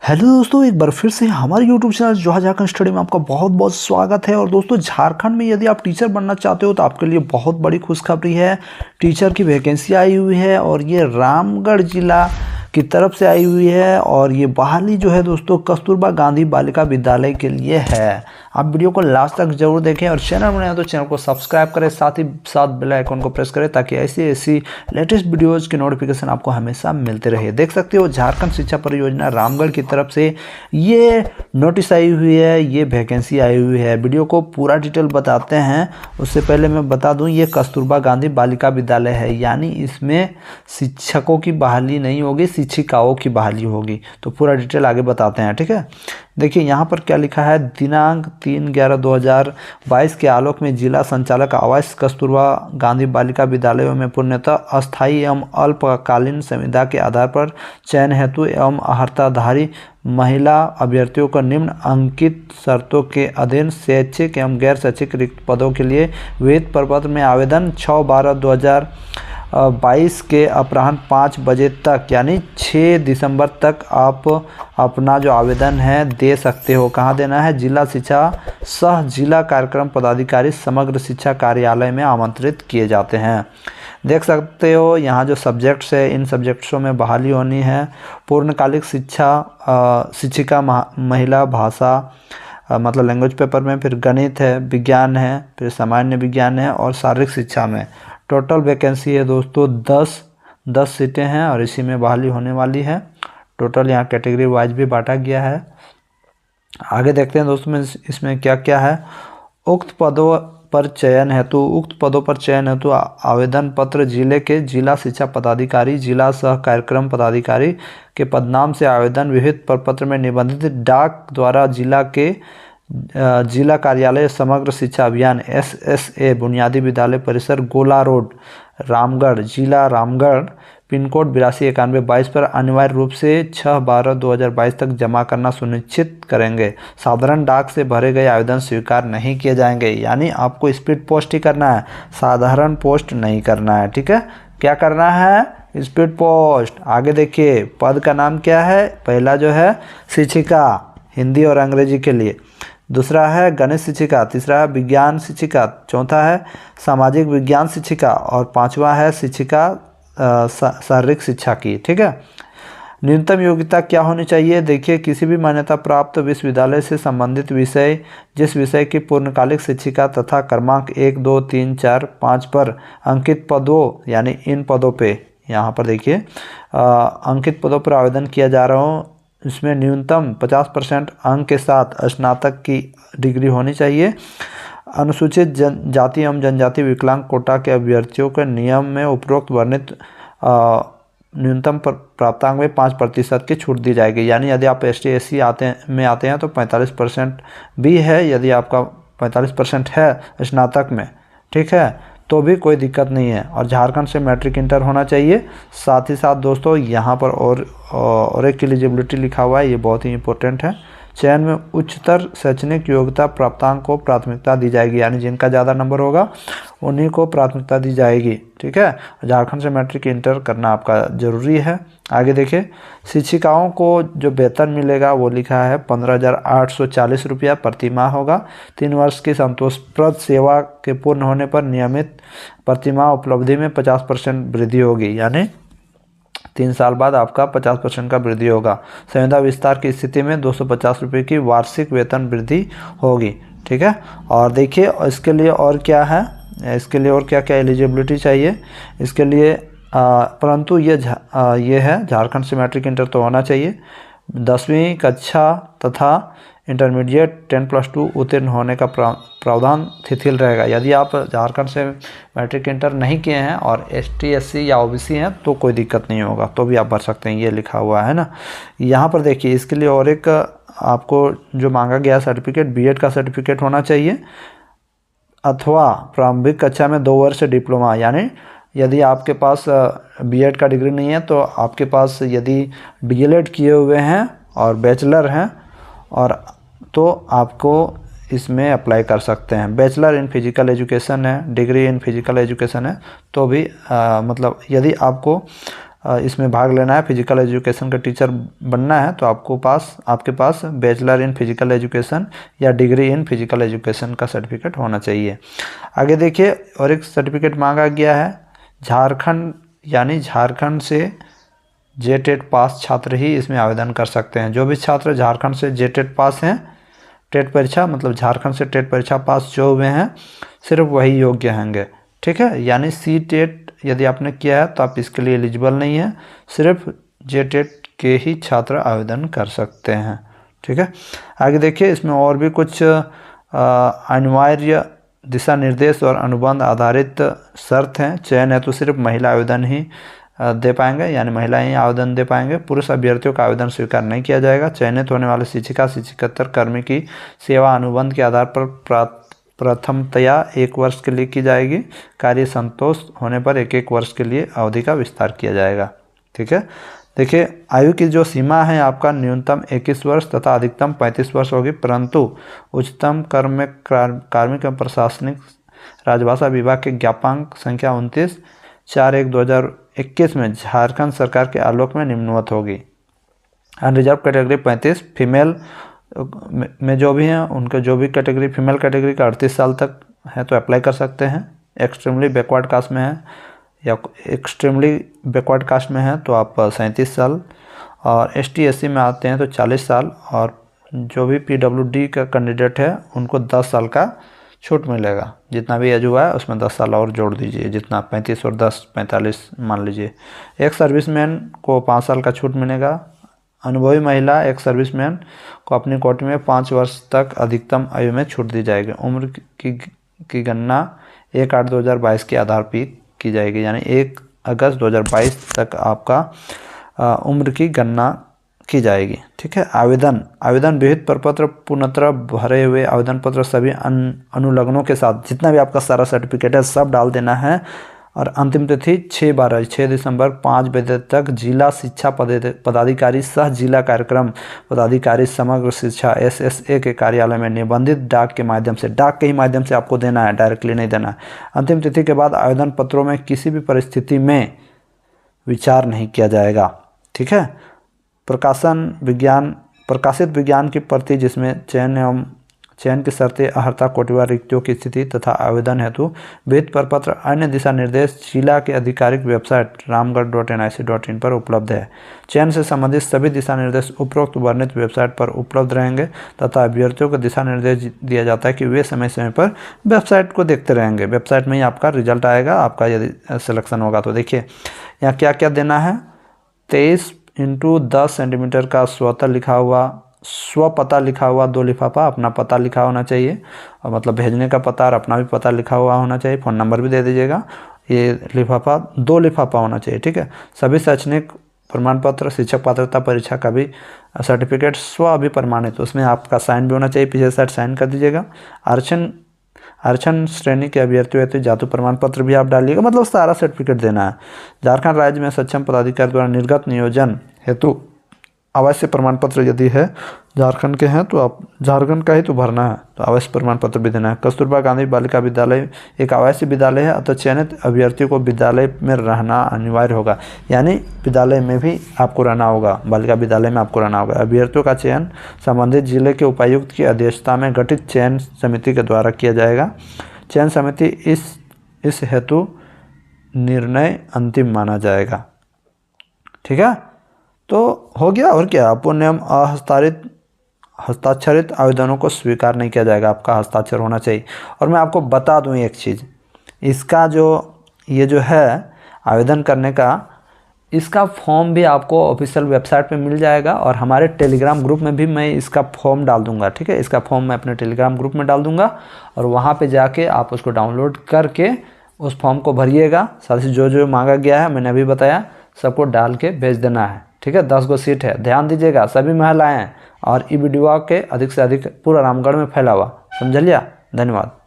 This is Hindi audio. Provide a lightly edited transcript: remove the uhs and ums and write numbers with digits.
हेलो दोस्तों, एक बार फिर से हमारे यूट्यूब चैनल जोहा झारखंड स्टडी में आपका बहुत बहुत स्वागत है। और दोस्तों, झारखंड में यदि आप टीचर बनना चाहते हो तो आपके लिए बहुत बड़ी खुशखबरी है। टीचर की वैकेंसी आई हुई है और ये रामगढ़ जिला की तरफ से आई हुई है। और ये बहाली जो है दोस्तों कस्तूरबा गांधी बालिका विद्यालय के लिए है। आप वीडियो को लास्ट तक जरूर देखें और चैनल बनाए तो चैनल को सब्सक्राइब करें, साथ ही साथ बेल आइकन को प्रेस करें ताकि ऐसी लेटेस्ट वीडियोज की नोटिफिकेशन आपको हमेशा मिलते रहे। देख सकते हो झारखंड शिक्षा परियोजना रामगढ़ की तरफ से ये नोटिस आई हुई है, ये वैकेंसी आई हुई है। वीडियो को पूरा डिटेल बताते हैं। उससे पहले मैं बता दूं, ये कस्तूरबा गांधी बालिका विद्यालय है, यानी इसमें शिक्षकों की बहाली नहीं होगी, शिक्षिकाओं की बहाली होगी। तो पूरा डिटेल आगे बताते हैं, ठीक है। देखिए यहाँ पर क्या लिखा है, दिनांक 3/11/2022 के आलोक में जिला संचालक आवास कस्तूरबा गांधी बालिका विद्यालयों में पूर्णतः अस्थायी एवं अल्पकालीन संविदा के आधार पर चयन हेतु एवं अर्हताधारी महिला अभ्यर्थियों को निम्न अंकित शर्तों के अधीन शैक्षिक एवं गैर शैक्षिक रिक्त पदों के लिए विहित प्रपत्र में आवेदन 6/12/2022 के अपराह्न 5 बजे तक यानी 6 दिसंबर तक आप अपना जो आवेदन है दे सकते हो। कहाँ देना है? जिला शिक्षा सह जिला कार्यक्रम पदाधिकारी समग्र शिक्षा कार्यालय में आमंत्रित किए जाते हैं। देख सकते हो यहाँ जो सब्जेक्ट्स है, इन सब्जेक्ट्सों में बहाली होनी है। पूर्णकालिक शिक्षिका महिला भाषा मतलब लैंग्वेज पेपर में, फिर गणित है, विज्ञान है, फिर सामान्य विज्ञान है और शारीरिक शिक्षा में। टोटल वैकेंसी है दोस्तों 10 सीटें हैं और इसी में बहाली होने वाली है। टोटल यहाँ कैटेगरी वाइज भी बांटा गया है। आगे देखते हैं दोस्तों में इसमें क्या क्या है। उक्त पदों पर चयन हेतु आवेदन पत्र जिले के जिला शिक्षा पदाधिकारी, जिला सह कार्यक्रम पदाधिकारी के पदनाम से आवेदन विहित प्रपत्र में निबंधित डाक द्वारा जिला कार्यालय समग्र शिक्षा अभियान SSA बुनियादी विद्यालय परिसर गोला रोड रामगढ़ जिला रामगढ़ पिन कोड 829122 पर अनिवार्य रूप से 6/12/2022 तक जमा करना सुनिश्चित करेंगे। साधारण डाक से भरे गए आवेदन स्वीकार नहीं किए जाएंगे, यानी आपको स्पीड पोस्ट ही करना है, साधारण पोस्ट नहीं करना है, ठीक है। क्या करना है? Speed post. आगे देखिए पद का नाम क्या है। पहला जो है शिक्षिका हिंदी और अंग्रेजी के लिए, दूसरा है गणित शिक्षिका, तीसरा है विज्ञान शिक्षिका, चौथा है सामाजिक विज्ञान शिक्षिका और पांचवा है शिक्षिका शारीरिक शिक्षा की, ठीक है। न्यूनतम योग्यता क्या होनी चाहिए? देखिए किसी भी मान्यता प्राप्त विश्वविद्यालय से संबंधित विषय, जिस विषय की पूर्णकालिक शिक्षिका तथा क्रमांक 1, 2, 3, 4, 5 पर अंकित पदों यानी इन पदों पे यहाँ पर देखिए अंकित पदों पर आवेदन किया जा रहा हो, इसमें न्यूनतम 50% अंक के साथ स्नातक की डिग्री होनी चाहिए। अनुसूचित जाति एवं जनजाति विकलांग कोटा के अभ्यर्थियों के नियम में उपरोक्त वर्णित न्यूनतम प्राप्तांक में 5% की छूट दी जाएगी। यानी यदि आप ST SC आते हैं तो 45% भी है। यदि आपका 45% है स्नातक में, ठीक है, तो भी कोई दिक्कत नहीं है। और झारखंड से मैट्रिक इंटर होना चाहिए। साथ ही साथ दोस्तों यहाँ पर और एक एलिजिबिलिटी लिखा हुआ है, ये बहुत ही इंपॉर्टेंट है। चयन में उच्चतर शैक्षणिक योग्यता प्राप्तांक को प्राथमिकता दी जाएगी, यानी जिनका ज़्यादा नंबर होगा उन्हीं को प्राथमिकता दी जाएगी, ठीक है। झारखंड से मैट्रिक इंटर करना आपका ज़रूरी है। आगे देखिए शिक्षिकाओं को जो वेतन मिलेगा वो लिखा है 15,840 रुपया प्रति माह होगा। 3 वर्ष की संतोषप्रद सेवा के पूर्ण होने पर नियमित प्रतिमाह उपलब्धि में 50% वृद्धि होगी, यानी 3 साल बाद आपका 50% का वृद्धि होगा। संविदा विस्तार की स्थिति में 250 रुपये की वार्षिक वेतन वृद्धि होगी, ठीक है। और देखिए इसके लिए और क्या है, इसके लिए और क्या क्या एलिजिबिलिटी चाहिए इसके लिए, परंतु ये है झारखंड से मैट्रिक इंटर तो होना चाहिए। 10वीं कक्षा तथा इंटरमीडिएट 10+2 उत्तीर्ण होने का प्रावधान शिथिल रहेगा। यदि आप झारखंड से मैट्रिक इंटर नहीं किए हैं और ST SC या OBC हैं तो कोई दिक्कत नहीं होगा, तो भी आप भर सकते हैं, ये लिखा हुआ है ना। यहाँ पर देखिए इसके लिए और एक आपको जो मांगा गया सर्टिफिकेट, BEd का सर्टिफिकेट होना चाहिए अथवा प्रारंभिक कक्षा में 2 वर्ष डिप्लोमा। यानी यदि आपके पास BEd का डिग्री नहीं है तो आपके पास यदि DLED किए हुए हैं और बैचलर हैं और तो आपको इसमें अप्लाई कर सकते हैं। बैचलर इन फिजिकल एजुकेशन है, डिग्री इन फिजिकल एजुकेशन है तो भी मतलब यदि आपको इसमें भाग लेना है, फिजिकल एजुकेशन का टीचर बनना है, तो आपके पास बैचलर इन फिजिकल एजुकेशन या डिग्री इन फिजिकल एजुकेशन का सर्टिफिकेट होना चाहिए। आगे देखिए, और एक सर्टिफिकेट मांगा गया है झारखंड, यानी झारखंड से जेटेट पास छात्र ही इसमें आवेदन कर सकते हैं। जो भी छात्र झारखंड से जेटेट पास हैं, टेट परीक्षा मतलब झारखंड से टेट परीक्षा पास जो हुए हैं, सिर्फ वही योग्य होंगे। ठीक है, यानी सी टेट यदि आपने किया है तो आप इसके लिए एलिजिबल नहीं है, सिर्फ जेटेट के ही छात्र आवेदन कर सकते हैं। ठीक है, आगे देखिए, इसमें और भी कुछ अनिवार्य दिशा निर्देश और अनुबंध आधारित शर्त हैं। चयन है तो सिर्फ महिला आवेदन ही दे पाएंगे, यानी महिलाएं ही आवेदन दे पाएंगे। पुरुष अभ्यर्थियों का आवेदन स्वीकार नहीं किया जाएगा। चयनित होने वाले शिक्षिका शिक्षकेतर कर्मी की सेवा अनुबंध के आधार पर प्रथमतया 1 वर्ष के लिए की जाएगी। कार्य संतोष होने पर 1 वर्ष के लिए अवधि का विस्तार किया जाएगा। ठीक है, देखिए, आयु की जो सीमा है आपका न्यूनतम 21 वर्ष तथा अधिकतम 35 वर्ष होगी, परंतु उच्चतम कार्मिक एवं प्रशासनिक राजभाषा विभाग के ज्ञापांक संख्या 29/4/2021 में झारखंड सरकार के आलोक में निम्नवत होगी। अनरिजर्व कैटेगरी 35, फीमेल में जो भी हैं उनका जो भी कैटेगरी, फीमेल कैटेगरी का 38 साल तक है तो अप्लाई कर सकते हैं। एक्सट्रीमली बैकवर्ड कास्ट में है या एक्सट्रीमली बैकवर्ड कास्ट में है तो आप 37 साल, और ST SC में आते हैं तो 40 साल, और जो भी PWD का कैंडिडेट है उनको 10 साल का छूट मिलेगा। जितना भी एज हुआ है उसमें 10 साल और जोड़ दीजिए, जितना 35 और 10 45 मान लीजिए। एक सर्विसमैन को 5 साल का छूट मिलेगा। अनुभवी महिला एक सर्विसमैन को अपनी कोटि में 5 वर्ष तक अधिकतम आयु में छूट दी जाएगी। उम्र की गणना 1/8/2022 के आधार पर की जाएगी, यानी 1 अगस्त 2022 तक आपका उम्र की गणना की जाएगी। ठीक है, आवेदन विहित प्रपत्र पूर्णतः भरे हुए आवेदन पत्र सभी अनुलग्नों के साथ जितना भी आपका सारा सर्टिफिकेट है सब डाल देना है, और अंतिम तिथि 6 दिसंबर 5 बजे तक जिला शिक्षा पदाधिकारी सह जिला कार्यक्रम पदाधिकारी समग्र शिक्षा SSA के कार्यालय में निबंधित डाक के ही माध्यम से आपको देना है, डायरेक्टली नहीं देना है। अंतिम तिथि के बाद आवेदन पत्रों में किसी भी परिस्थिति में विचार नहीं किया जाएगा। ठीक है, प्रकाशित विज्ञान की प्रति जिसमें चयन की शर्तें, अर्हता, कोटिवार रिक्तियों की स्थिति तथा आवेदन हेतु विहित प्रपत्र अन्य दिशा निर्देश जिला के आधिकारिक वेबसाइट ramgarh.nic.in पर उपलब्ध है। चयन से संबंधित सभी दिशा निर्देश उपरोक्त वर्णित वेबसाइट पर उपलब्ध रहेंगे तथा अभ्यर्थियों को दिशा निर्देश दिया जाता है कि वे समय समय पर वेबसाइट को देखते रहेंगे। वेबसाइट में ही आपका रिजल्ट आएगा, आपका यदि सिलेक्शन होगा तो। देखिए यहाँ क्या क्या देना है, 23x10 सेंटीमीटर का स्वपता लिखा हुआ 2 लिफाफा, अपना पता लिखा होना चाहिए, और मतलब भेजने का पता और अपना भी पता लिखा हुआ होना चाहिए, फ़ोन नंबर भी दे दीजिएगा। ये लिफाफा 2 लिफाफा होना चाहिए। ठीक है, सभी शैक्षणिक प्रमाण पत्र, शिक्षक पात्रता परीक्षा का भी सर्टिफिकेट अभिप्रमाणित, उसमें आपका साइन भी होना चाहिए, पीछे साइड साइन कर दीजिएगा। आरक्षण श्रेणी के अभ्यर्थियों हेतु जाति प्रमाण पत्र भी आप डालिएगा, मतलब सारा सर्टिफिकेट देना है। झारखंड राज्य में सक्षम पदाधिकारी द्वारा निर्गत नियोजन हेतु आवासीय प्रमाण पत्र यदि है झारखंड के हैं तो आप झारखंड का ही तो भरना है, तो आवासीय प्रमाण पत्र भी देना है। कस्तूरबा गांधी बालिका विद्यालय एक आवासीय विद्यालय है, अतः चयनित अभ्यर्थियों को विद्यालय में रहना अनिवार्य होगा, यानी विद्यालय में भी आपको रहना होगा, बालिका विद्यालय में आपको रहना होगा। अभ्यर्थियों का चयन संबंधित जिले के उपायुक्त की अध्यक्षता में गठित चयन समिति के द्वारा किया जाएगा। चयन समिति इस हेतु निर्णय अंतिम माना जाएगा। ठीक है, तो हो गया। और क्या, अपूर्ण हस्ताक्षरित आवेदनों को स्वीकार नहीं किया जाएगा, आपका हस्ताक्षर होना चाहिए। और मैं आपको बता दूं एक चीज़, इसका ये जो है आवेदन करने का, इसका फॉर्म भी आपको ऑफिशियल वेबसाइट पे मिल जाएगा, और हमारे टेलीग्राम ग्रुप में भी मैं इसका फॉर्म डाल दूंगा। ठीक है, इसका फॉर्म मैं अपने टेलीग्राम ग्रुप में डाल दूंगा, और वहाँ पे जाके आप उसको डाउनलोड करके उस फॉर्म को भरिएगा। साथ ही जो मांगा गया है मैंने अभी बताया, सबको डाल के भेज देना है। ठीक है, 10 गो सीट है, ध्यान दीजिएगा, सभी महिलाएं हैं, और ई वीडियो के अधिक से अधिक पूरा रामगढ़ में फैला हुआ, समझ लिया। धन्यवाद।